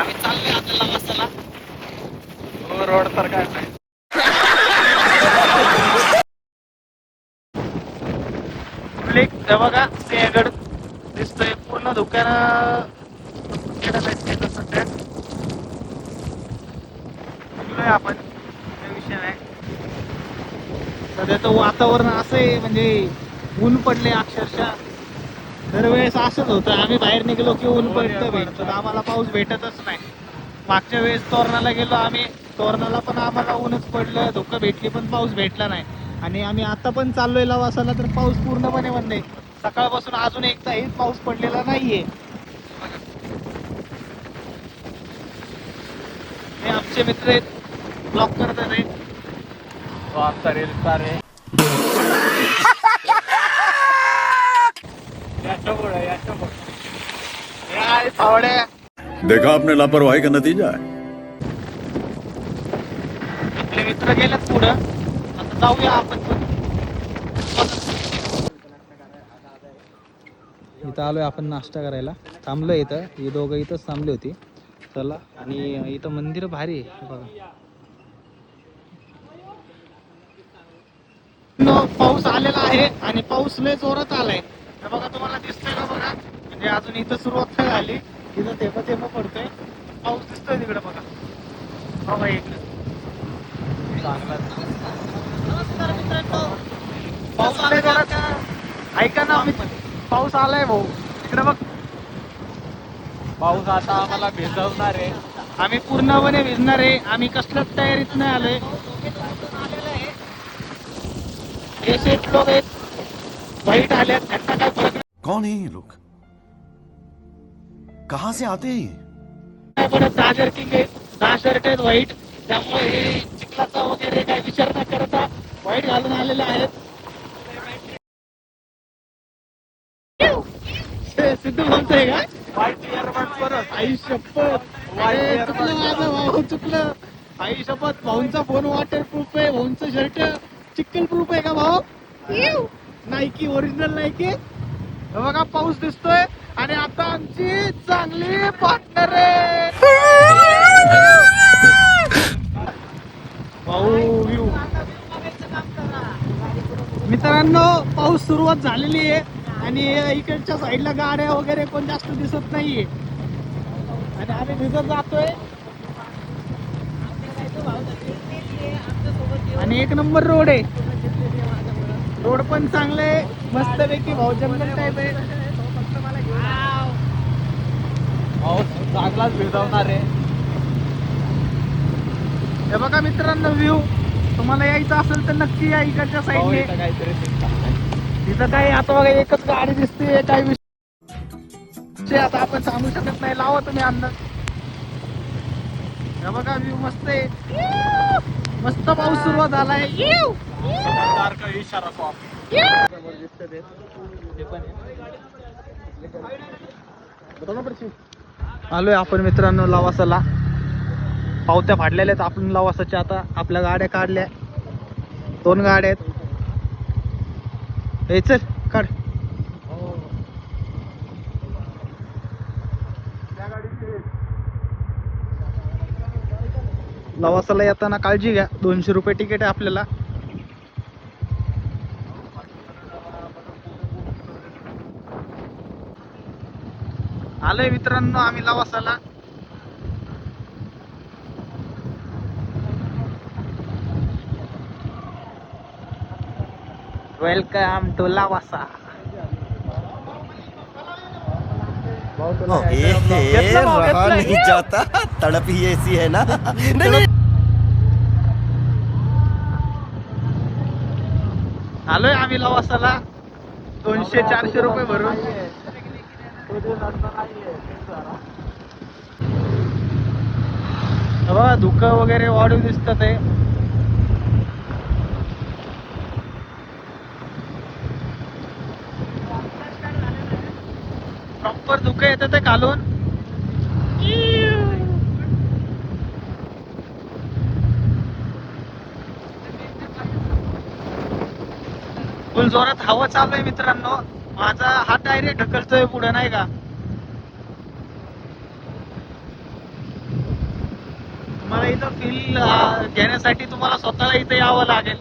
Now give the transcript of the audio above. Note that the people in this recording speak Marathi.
आम्ही चाललोय आता लवासाला. रोड तर काय नाही. हे बघा सिंहगड दिसतोय पूर्ण धुक्यानं सध्या आपण काही विषय नाही. सध्याचं वातावरण असं आहे म्हणजे ऊन पडले अक्षरशः. दरवेळेस असंच होतं, आम्ही बाहेर निघलो की ऊन पडतं भेटतं, आम्हाला पाऊस भेटतच नाही. मागच्या वेळेस तोरणाला गेलो आम्ही, तोरणाला पण आम्हाला ऊनच पडलं, धुकं भेटली पण पाऊस भेटला नाही. आणि आम्ही आता पण चाललोय लवासाला तर पाऊस पूर्णपणे बंद आहे. सकाळपासून अजून एकदाही पाऊस पडलेला नाहीये. हे आमचे मित्र आहेत, ब्लॉक करतात आहेत. तो आमचा रील स्टार आहे. देखा आपने लापरवाही का नतीजा है. आपले मित्र गेलेत पुढं, आता जाऊया आपण पण. इथं आलोय आपण नाश्ता करायला, थांबलोय इथं, ही दोघं इथंच थांबली होती. चला, आणि इथं मंदिर भारी आहे बघा. पाऊस आलेला आहे आणि पाऊस लय जोरात आलाय. तर बघा तुम्हाला दिसतोय का बघा, म्हणजे अजून इथं सुरुवात नाही झाली, इथं थेंब थेंब पडतोय पाऊस, दिसतोय तिकडे बघा. बघा इकडे नमस्कार मित्रांनो, पाऊस आलाय जोरात. ऐका ना, पाऊस आलाय भाऊ, इकडे बघ. पाऊस आता आम्हाला भिजवणार आहे, आम्ही पूर्णपणे भिजणार आहे. आम्ही कसल्याच तयारीत नाही आलोय. हे शेत लोक आहेत, वाईट आल्यात, त्यांना काय फरक कौन है ये लोग, कहां से आते हैं ये. नाही पडत. 10 जर्किंग आहेत, 10 शर्ट आहेत वाईट, त्यामुळे हे चिखलाचा वगैरे काही विचार न करता वाईट घालून आलेले आहेत. सिद्धू म्हणतोय का आई शपथ, चुकलं माझं भाऊ, चुकलं. आई शपथ, भाऊंचा फोन वॉटर प्रूफ आहे, भाऊंचं शर्ट चिक्कल प्रूफ आहे का भाऊ? Nike, original Nike. बघा पाऊस दिसतोय आणि आता आमची चांगली पार्टनर आहे भाऊ. व्ह्यू मित्रांनो, पाऊस सुरुवात झालेली आहे आणि इकडच्या साईडला गाड्या वगैरे कोण जास्त दिसत नाहीये आणि आम्ही भिजत जातोय. आणि एक नंबर रोड आहे, रोड पण चांगले मस्त पैकी भाऊ, जंगल टाईप आहे. चांगलाच भिजवणार आहे. हे बघा मित्रांनो व्ह्यू, तुम्हाला यायचं असेल तर नक्की या इकडच्या साईडने. तिथं काय आता बघा एकच गाडी दिसते, काही विषय आता आपण सांगू शकत नाही. लावा तुम्ही अंदाज. हे बघा व्ह्यू मस्त आहे, मस्त पाऊस सुरुवात झालाय. इशारा आलोय आपण मित्रांनो लवासाला. पावत्या फाडलेल्या आहेत आपण लवासाच्या. आता आपल्या गाड्या काढल्या, 2 गाड्या आहेत. हे चल काढ. लवासाला येताना काळजी घ्या, 200 रुपये तिकीट आहे आपल्याला. आलोय मित्रांनो आम्ही लवासाला. Welcome to Lavasa. रहा नहीं जाता, तड़प ही ऐसी है ना. आलोय आम्ही लवासाला 200-400 रुपये भरून. बघा धुकं वगैरे वाढू दिसतात आहे. प्रॉपर धुकं येतं ते खालून. फुल जोरात हवा चालू आहे मित्रांनो. माझा हात डायरेक्ट ढकलतोय पुढे, नाही का. तुम्हाला इथं फील घेण्यासाठी तुम्हाला स्वतःला इथं यावं लागेल.